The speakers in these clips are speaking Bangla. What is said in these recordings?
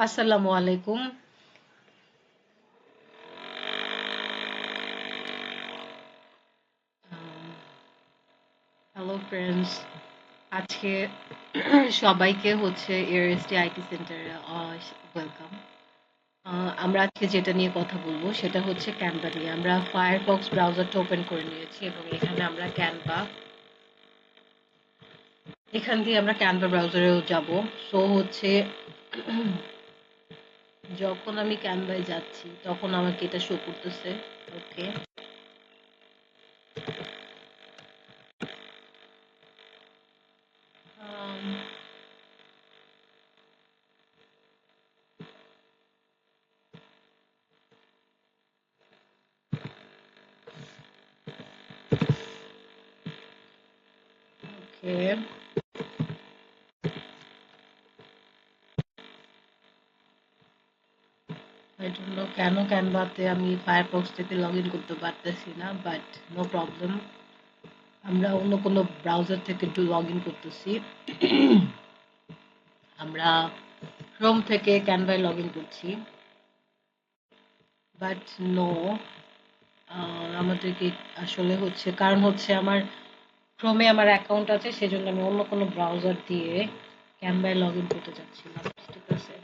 আসসালামু আলাইকুম। হ্যালো ফ্রেন্ডস, আজকে সবাইকে হচ্ছে এআরএসটি আইটি সেন্টারে ওয়েলকাম। আমরা আজকে যেটা নিয়ে কথা বলবো সেটা হচ্ছে ক্যানভা নিয়ে। আমরা ফায়ারফক্স ব্রাউজারটা ওপেন করে নিয়েছি এবং এখানে আমরা এখান দিয়ে আমরা ক্যানভা ব্রাউজারেও যাব। সো হচ্ছে যখন আমি ক্যানভায় যাচ্ছি তখন আমাকে এটা শো করতেছে। ওকে, ওকে, আই ডোন্ট নো কেন ক্যানভাতে আমি ফায়ারফক্স থেকে লগ ইন করতে পারতেছি না, বাট নো প্রবলেম। আমরা অন্য কোনো ব্রাউজার থেকে একটু লগ ইন করতেছি। আমরা ক্রোম থেকে ক্যানভায় লগ ইন করছি, বাট নো, আমাদেরকে আসলে হচ্ছে কারণ হচ্ছে আমার ক্রোমে আমার অ্যাকাউন্ট আছে, সেজন্য আমি অন্য কোনো ব্রাউজার দিয়ে ক্যানভায় লগ ইন করতে চাচ্ছিলাম। ঠিক আছে,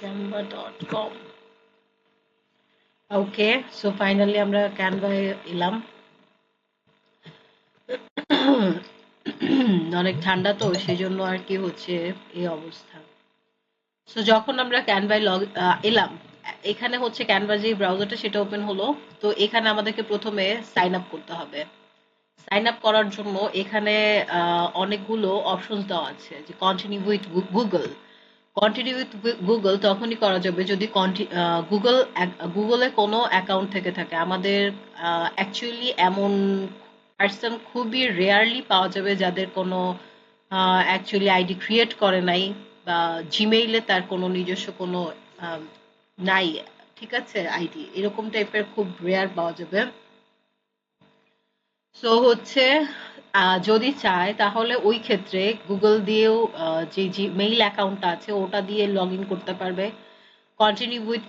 canva.com। ওকে, সো ফাইনালি আমরা ক্যানভায় এলাম। অনেক ঠান্ডা তো সেজন্য আর কি হচ্ছে এই অবস্থা। সো যখন আমরা ক্যানভায় এলাম, এখানে হচ্ছে ক্যানভা যে ব্রাউজারটা সেটা ওপেন হলো। তো এখানে আমাদেরকে প্রথমে সাইন আপ করতে হবে। সাইন আপ করার জন্য এখানে অনেকগুলো অপশনস দেওয়া আছে, যে continue with Google. Continue with Google তখনই করা যাবে যদি গুগলে কোনো অ্যাকাউন্ট থেকে থাকে। আমাদের অ্যাকচুয়ালি এমন পার্সন খুবই রেয়ারলি পাওয়া যাবে যাদের কোনো অ্যাকচুয়ালি আইডি ক্রিয়েট করে নাই, বা জিমেইলে তার কোনো নিজস্ব কোনো আহ, নাই, ঠিক আছে, আইডি এরকম টাইপের খুব রেয়ার পাওয়া যাবে। সো হচ্ছে যদি চায় তাহলে ওই ক্ষেত্রে গুগল দিয়েও যে মেইল অ্যাকাউন্টটা আছে ওটা দিয়ে লগ ইন করতে পারবে। কন্টিনিউ উইথ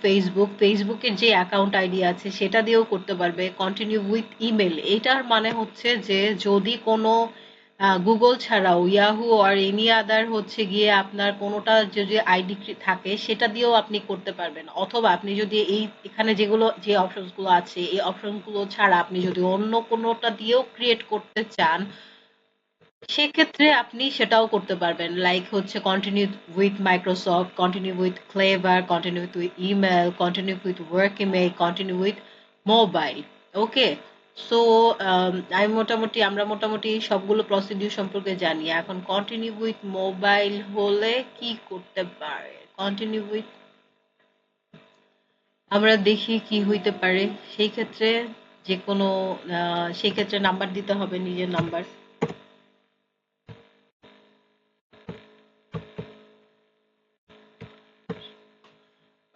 ফেসবুকের যে অ্যাকাউন্ট আইডি আছে সেটা দিয়েও করতে পারবে। কন্টিনিউ উইথ ইমেল, এটার মানে হচ্ছে যে যদি কোনো গুগল ছাড়াও ইয়াহু আর এনি আদার হচ্ছে গিয়ে আপনার কোনোটা যদি আইডি থাকে সেটা দিয়েও আপনি করতে পারবেন, অথবা আপনি যদি এখানে যে অপশনসগুলো আছে এই অপশনগুলো ছাড়া আপনি যদি অন্য কোনোটা দিয়েও ক্রিয়েট করতে চান সেক্ষেত্রে আপনি সেটাও করতে পারবেন। লাইক হচ্ছে continue with Microsoft, continue with clever, continue with email, continue with work email, continue with mobile. Okay, so আমরা মোটামুটি সবগুলো প্রসিডিউর সম্পর্কে জানি। এখন কন্টিনিউ উইথ মোবাইল হলে কি করতে পারে? কন্টিনিউ উইথ, আমরা দেখি কি হইতে পারে। সেই ক্ষেত্রে যে কোনো সেই ক্ষেত্রে নাম্বার দিতে হবে, নিজের নাম্বার।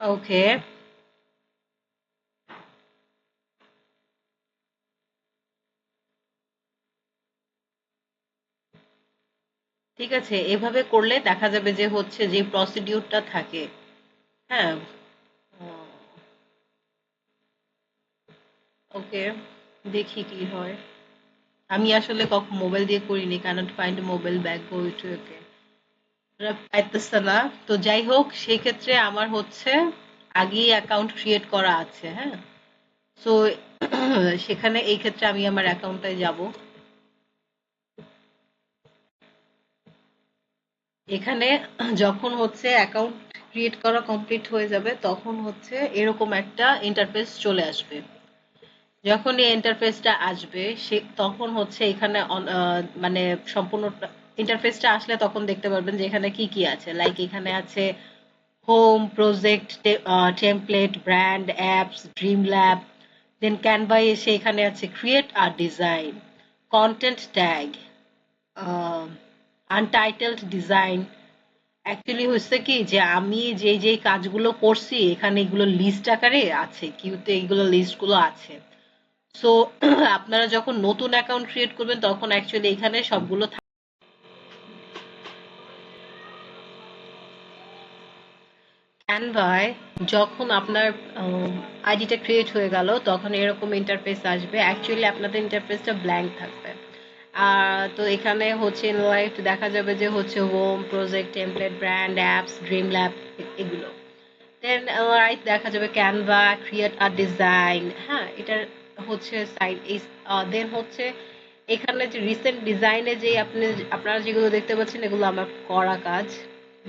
ওকে, ঠিক আছে, এভাবে করলে দেখা যাবে যে হচ্ছে যে প্রসিডিউরটা থাকে। হ্যাঁ, ওকে, দেখি কি হয়। আমি আসলে কখন মোবাইল দিয়ে করিনি, cannot find mobile back go to, okay, পাইতেছে না। তো যাই হোক, সেই ক্ষেত্রে আমার হচ্ছে আগেই অ্যাকাউন্ট ক্রিয়েট করা আছে। হ্যাঁ, সো সেখানে এই ক্ষেত্রে আমি আমার অ্যাকাউন্টটায় যাব। এখানে যখন হচ্ছে অ্যাকাউন্ট ক্রিয়েট করা কমপ্লিট হয়ে যাবে তখন হচ্ছে এরকম একটা ইন্টারফেস চলে আসবে। যখন এই ইন্টারফেসটা আসবে তখন হচ্ছে এখানে মানে সম্পূর্ণ ইন্টারফেসটা আসলে তখন দেখতে পারবেন যে এখানে কি কি আছে। লাইক এখানে আছে home, project, template, brand, apps, dream lab. Then Canva এসে এখানে আছে ক্রিয়েট আর design, content tag, untitled design. Actually হচ্ছে কি যে আমি যে কাজগুলো করছি এখানে এগুলো লিস্ট আকারে আছে, কিউতে এইগুলো লিস্টগুলো আছে। সো আপনারা যখন নতুন অ্যাকাউন্ট ক্রিয়েট করবেন তখন অ্যাকচুয়ালি এখানে সবগুলো ক্যানভায় যখন আপনার আইডিটা ক্রিয়েট হয়ে গেল তখন এরকম ইন্টারফেস আসবে। অ্যাকচুয়ালি আপনাদের ইন্টারফেসটা ব্ল্যাঙ্ক থাকবে। তো এখানে হচ্ছে লাইট দেখা যাবে যে হচ্ছে home, project, template, brand, apps, dream lab এগুলো। দেন রাইট দেখা যাবে ক্যানভা, ক্রিয়েট আর ডিজাইন। হ্যাঁ, এটার হচ্ছে সাইড এই। দেন হচ্ছে এখানে যে রিসেন্ট ডিজাইনে যে আপনারা যেগুলো দেখতে পাচ্ছেন এগুলো আমার করা কাজ।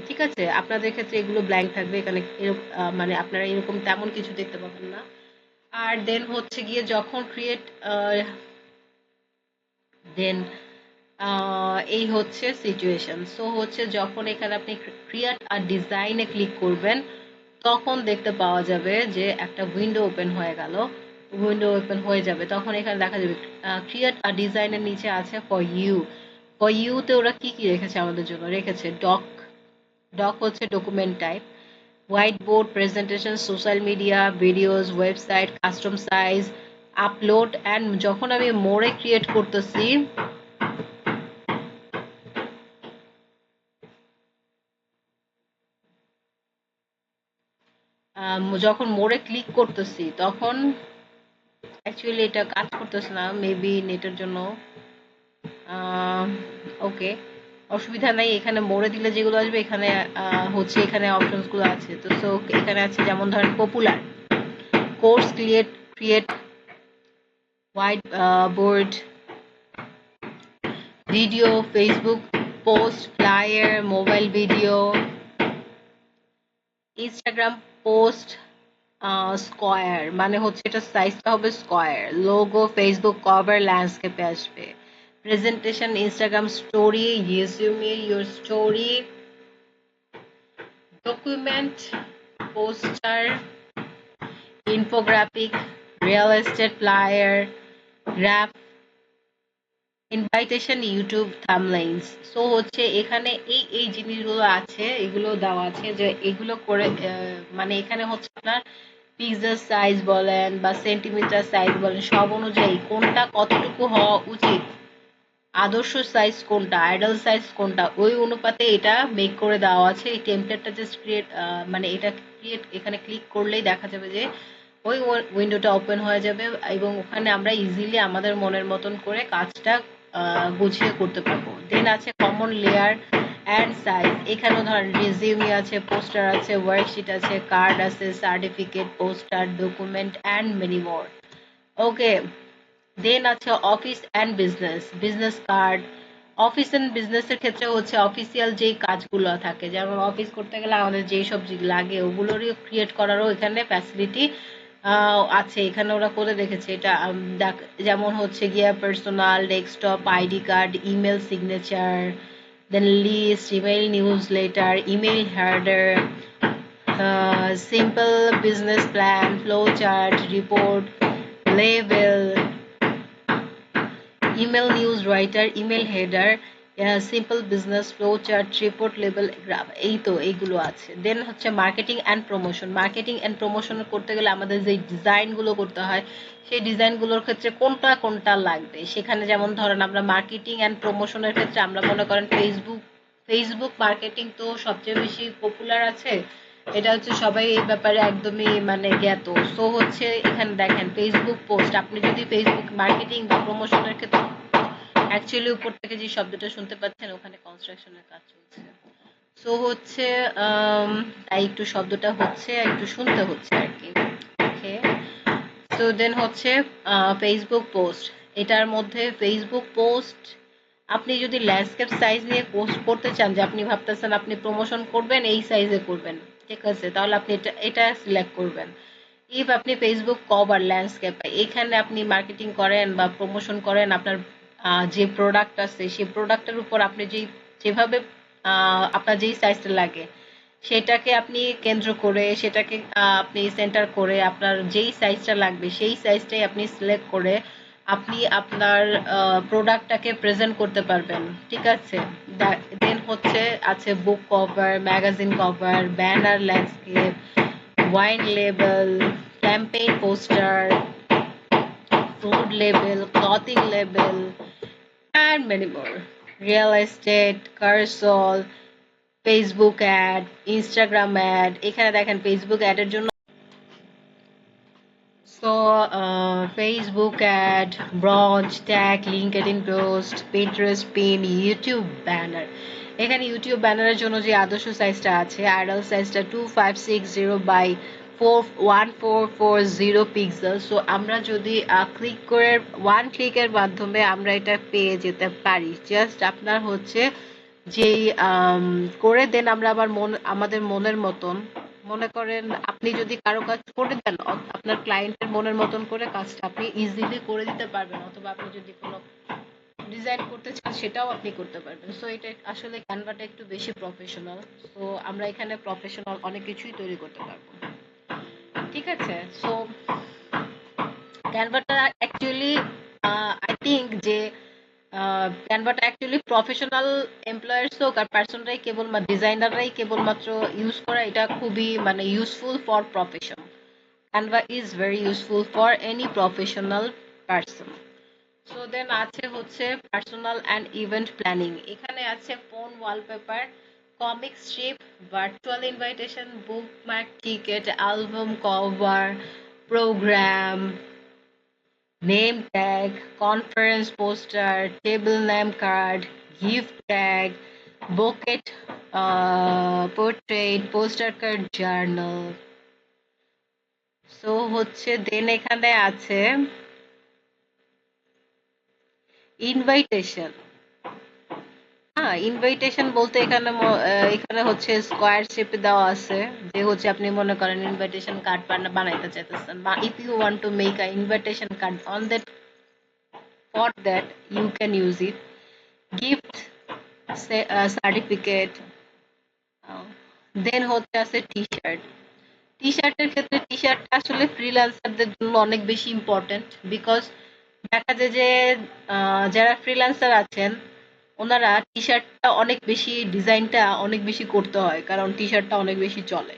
ঠিক আছে, আপনাদের ক্ষেত্রে এগুলো ব্ল্যাঙ্ক থাকবে। এখানে মানে আপনারা এরকম তেমন কিছু দেখতে পাবেন না। আর দেন হচ্ছে গিয়ে যখন ক্রিয়েট, দেন এই হচ্ছে সিচুয়েশন। সো হচ্ছে যখন এখানে আপনি ক্রিয়েট আর ডিজাইনে ক্লিক করবেন তখন দেখতে পাওয়া যাবে যে একটা উইন্ডো ওপেন হয়ে গেল, উইন্ডো ওপেন হয়ে যাবে। তখন এখানে দেখা যাবে ক্রিয়েট আর ডিজাইনের নিচে আছে ফর ইউ। ফর ইউতে ওরা কি কি রেখেছে আমাদের জন্য, রেখেছে ডক। ডক হচ্ছে document type, white board, presentation, social media, videos, website, custom size, upload. And যখন আমি মোড়ে ক্রিয়েট করতেছি যখন মোড়ে ক্লিক করতেছি তখন অ্যাকচুয়ালি এটা কাজ করতেছে না, মেবি নেটের জন্য। ওকে, অসুবিধা নাই। এখানে মোড়ে দিলে যেগুলো আসবে এখানে হচ্ছে এখানে অপশনস গুলো আছে। তো সো এখানে আছে যেমন ধরেন popular, course, create, create, white board, video, Facebook post, flyer, mobile video, Instagram post, square মানে হচ্ছে এটা সাইজটা হবে স্কোয়ার, লোগো, ফেসবুক কভার, ল্যান্ডস্কেপে আসবে, presentation, Instagram story, resume, your story, document, poster, infographic, real estate, flyer, graph, invitation, YouTube, থাম্বনেইলস। So হচ্ছে এখানে এই এই জিনিসগুলো আছে, এগুলো দেওয়া আছে যে এগুলো করে মানে এখানে হচ্ছে আপনার পিকচার সাইজ বলেন বা সেন্টিমিটার সাইজ বলেন সব অনুযায়ী কোনটা কতটুকু হওয়া উচিত, আদর্শ সাইজ কোনটা, আইডল সাইজ কোনটা, ওই অনুপাতে এটা মেক করে দেওয়া আছে। এই টেমপ্লেটটা জাস্ট ক্রিয়েট, মানে এটা ক্রিয়েট এখানে ক্লিক করলেই দেখা যাবে যে ওই উইন্ডোটা ওপেন হয়ে যাবে এবং ওখানে আমরা ইজিলি আমাদের মনের মতন করে কাজটা গুছিয়ে করতে পারবো। দেন আছে কমন লেয়ার অ্যান্ড সাইজ। এখানেও ধরেন রিজিউমি আছে, পোস্টার আছে, ওয়ার্কশিট আছে, কার্ড আছে, certificate, poster, document and many more. Okay, then আছে office and business, business card. Office and বিজনেসের ক্ষেত্রে হচ্ছে অফিসিয়াল যেই কাজগুলো থাকে, যেমন অফিস করতে গেলে আমাদের যেই সব লাগে ওগুলোরই ক্রিয়েট করারও এখানে ফ্যাসিলিটি আছে। এখানে ওরা করে রেখেছে এটা। যেমন হচ্ছে গিয়া personal, desktop, ID card, email signature, then list, email newsletter, email header, simple business plan, flow chart, report, label, email news writer, email header, simple business flow chart, report, label, graph. এই তো এইগুলো আছে। দেন হচ্ছে marketing and promotion. Marketing and promotion করতে গেলে আমাদের যে ডিজাইনগুলো করতে হয় সেই ডিজাইনগুলোর ক্ষেত্রে কোনটা কোনটা লাগবে, সেখানে যেমন ধরেন আমরা মার্কেটিং অ্যান্ড প্রমোশনের ক্ষেত্রে আমরা মনে করেন ফেসবুক মার্কেটিং তো সবচেয়ে বেশি পপুলার আছে। এটা হচ্ছে সবাই এই ব্যাপারে একদমই মানে জ্ঞাত। সো হচ্ছে এখানে দেখেন ফেসবুক পোস্ট, আপনি যদি ফেসবুক মার্কেটিং বা প্রমোশনের ক্ষেত্রে অ্যাকচুয়ালি উপর থেকে যে শব্দটা শুনতে পাচ্ছেন ওখানে কনস্ট্রাকশনের কাজ চলছে। সো হচ্ছে তাই একটু শব্দটা হচ্ছে একটু শুনতে হচ্ছে আর কি। ওকে, সো দেন হচ্ছে ফেসবুক পোস্ট। এটার মধ্যে ফেসবুক পোস্ট আপনি যদি ল্যান্ডস্কেপ সাইজ নিয়ে পোস্ট করতে চান, যে আপনি ভাবতেছেন আপনি প্রমোশন করবেন এই সাইজে করবেন, ঠিক আছে, তাহলে আপনি এটা এটা সিলেক্ট করবেন। ইফ আপনি ফেসবুক কভার ল্যান্ডস্কেপ এখানে আপনি মার্কেটিং করেন বা প্রমোশন করেন আপনার যে প্রোডাক্ট আছে সেই প্রোডাক্টের উপর আপনি যেভাবে আপনার যেই সাইজটা লাগে সেটাকে আপনি কেন্দ্র করে সেটাকে আপনি সেন্টার করে আপনার যেই সাইজটা লাগবে সেই সাইজটাই আপনি সিলেক্ট করে আপনি আপনার প্রোডাক্টটাকে প্রেজেন্ট করতে পারবেন, ঠিক আছে। দেন হচ্ছে আছে বুক cover, magazine cover, banner, landscape, wine label, campaign poster, food label, clothing label, and many more. Real estate, carousel, Facebook ad, Instagram ad. এখানে দেখেন ফেসবুক অ্যাডের জন্য so Facebook ad, bronze tag, LinkedIn post, Pinterest pin, YouTube banner. এখানে ইউটিউব ব্যানারের জন্য যে আদর্শ সাইজটা আছে, আইডল সাইজটা 2560 বাই 1440 পিক্সেল। সো আমরা যদি ক্লিক করে ক্লিকের মাধ্যমে আমরা এটা পেয়ে যেতে পারি। জাস্ট আপনার হচ্ছে যেই করে দেন আমরা আবার আমাদের মনের মতন, মনে করেন আপনি যদি কারো কাজ করে দেন আপনার ক্লায়েন্টের মনের মতন করে কাজটা আপনি ইজিলি করে দিতে পারবেন, অথবা আপনি যদি কোনো ডিজাইন করতে চান সেটাও আপনি করতে পারবেন। সো এটা আসলে ক্যানভাটা একটু বেশি প্রফেশনাল। সো আমরা এখানে প্রফেশনাল অনেক কিছুই তৈরি করতে পারবো। ঠিক আছে। সো ক্যানভাটা অ্যাকচুয়ালি আই থিঙ্ক যে ক্যানভাটা অ্যাকচুয়ালি প্রফেশনাল এমপ্লয়ার্স হোক আর পার্সনরাই কেবল ডিজাইনাররাই কেবলমাত্র ইউজ করা, এটা খুবই মানে useful for profession. Canva is very useful for any professional person. So then আছে হচ্ছে পার্সোনাল অ্যান্ড ইভেন্ট প্ল্যানিং। এখানে আছে phone wallpaper, comic strip, virtual invitation, bookmark, ticket, album cover, program, name tag, conference poster, table name card, gift tag, bouquet, portrait, poster card, journal. So হচ্ছে দেন এখানে আছে ইনভাইটেশন। হ্যাঁ, ইনভাইটেশন বলতে এখানে এখানে হচ্ছে স্কোয়ার শেপে দেওয়া আছে, যে হচ্ছে আপনি মনে করেন ইনভাইটেশন কার্ড বানাইতে চাইতেছেন, বা if you want to make a invitation card on that, for that you can use it. Gift certificate. Then হচ্ছে আছে টি শার্ট। টি শার্টের ক্ষেত্রে টি শার্টটা আসলে ফ্রিল্যান্সারদের জন্য অনেক বেশি ইম্পর্টেন্ট, বিকজ দেখা যায় যে যারা ফ্রিল্যান্সার আছেন ওনারা টি শার্টটা অনেক বেশি, ডিজাইনটা অনেক বেশি করতে হয়, কারণ টি শার্টটা অনেক বেশি চলে।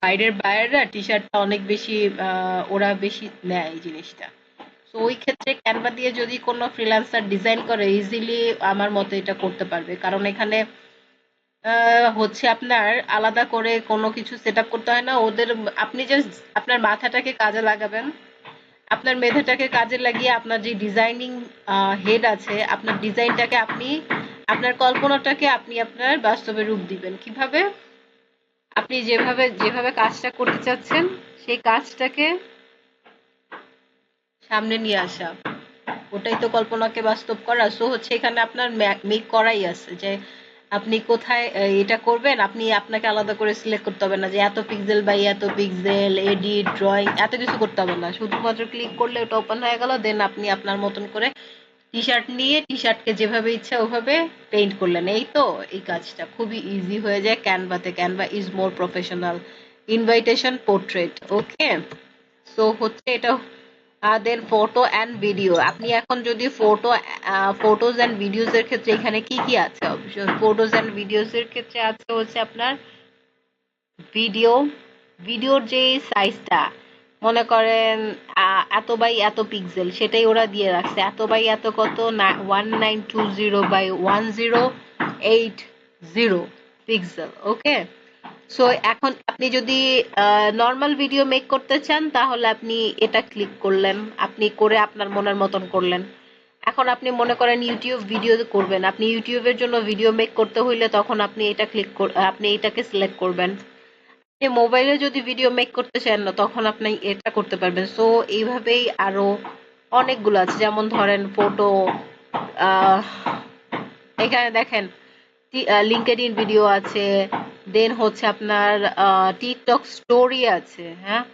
বাইরের বায়াররা টি শার্টটা অনেক বেশি ওরা বেশি নেয় এই জিনিসটা। তো ওই ক্ষেত্রে ক্যানভা দিয়ে যদি কোনো ফ্রিল্যান্সার ডিজাইন করে ইজিলি আমার মতে এটা করতে পারবে, কারণ এখানে হচ্ছে আপনার আলাদা করে কোনো কিছু সেট আপ করতে হয় না ওদের। আপনি জাস্ট আপনার মাথাটাকে কাজে লাগাবেন, আপনার মেধাটাকে কাজে লাগিয়ে আপনার যে ডিজাইনিং হেড আছে আপনার ডিজাইনটাকে আপনি, আপনার কল্পনাটাকে আপনি আপনার বাস্তবে রূপ দিবেন কিভাবে, আপনি যেভাবে যেভাবে কাজটা করতে চাচ্ছেন সেই কাজটাকে সামনে নিয়ে আসা, ওটাই তো কল্পনাকে বাস্তব করা। সো হচ্ছে এখানে আপনার মেক করাই আছে যে আপনি কোথায় এটা করবেন, আপনি আপনাকে আলাদা করে সিলেক্ট করতে হবে না যে এত পিক্সেল বাই এত পিক্সেল, এডিট, ড্রয়িং, এত কিছু করতে হবে না। শুধুমাত্র ক্লিক করলে ওটা ওপেন হয়ে গেল, দেন আপনি আপনার মতন করে টি শার্ট নিয়ে টি শার্টকে যেভাবে ইচ্ছা ওভাবে পেইন্ট করলেন। এই তো এই কাজটা খুবই ইজি হয়ে যায় ক্যানভাতে। Canva is more professional. Invitation portrait, okay. So হচ্ছে এটা। Then photo and video. আপনি এখন যদি ফটোজ অ্যান্ড ভিডিওস এর ক্ষেত্রে এখানে কি কি আছে অপশন, ফটোজ অ্যান্ড ভিডিওস এর ক্ষেত্রে আছে হচ্ছে আপনার ভিডিও, ভিডিওর যে সাইজটা মনে করেন এত বাই এত পিক্সেল সেটাই ওরা দিয়ে রাখছে, এত বাই এত কত 1920 বাই 1080 পিক্সেল, ওকে। সো এখন আপনি যদি নর্মাল ভিডিও মেক করতে চান তাহলে আপনি এটা ক্লিক করলেন, আপনি করে আপনার মনের মতন করলেন। এখন আপনি মনে করেন ইউটিউব ভিডিও করবেন, আপনি ইউটিউবের জন্য ভিডিও মেক করতে হইলে তখন আপনি এটা আপনি এটাকে সিলেক্ট করবেন। আপনি মোবাইলে যদি ভিডিও মেক করতে চান না তখন আপনি এটা করতে পারবেন। সো এইভাবেই আরো অনেকগুলো আছে, যেমন ধরেন ফটো, এখানে দেখেন লিঙ্কডইন ভিডিও আছে, দেন হচ্ছে আপনার টিকটক স্টোরি আছে। হ্যাঁ,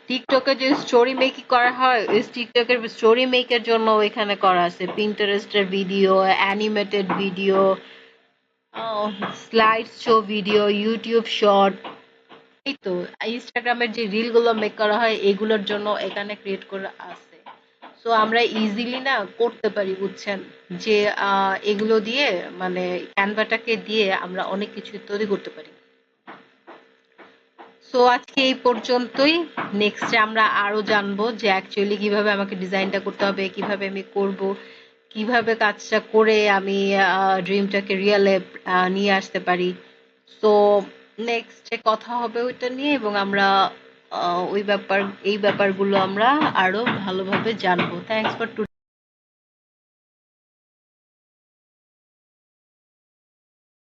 টিকটকে যে স্টোরি মেকিং করা হয় ওই টিকটকের স্টোরি মেকের জন্য এখানে করা আছে, পিন্টারেস্টের video, animated video, slide show video, YouTube short. এই তো ইনস্টাগ্রামের যে রিল গুলো মেক করা হয় এগুলোর জন্য এখানে ক্রিয়েট করা আছে। সো আমরা ইজিলি না করতে পারি, বুঝছেন, যে এগুলো দিয়ে মানে ক্যানভাটাকে দিয়ে আমরা অনেক কিছু তৈরি করতে পারি। সো আজকে এই পর্যন্তই। নেক্সটে আমরা আরো জানবো যে অ্যাকচুয়ালি কিভাবে আমাকে ডিজাইনটা করতে হবে, কিভাবে আমি করব, কিভাবে কাজটা করে আমি ড্রিমটাকে রিয়েলে নিয়ে আসতে পারি। সো নেক্সট কথা হবে ওইটা নিয়ে, এবং আমরা ওই ব্যাপার এই ব্যাপারগুলো আমরা আরো ভালোভাবে জানবো। Thanks for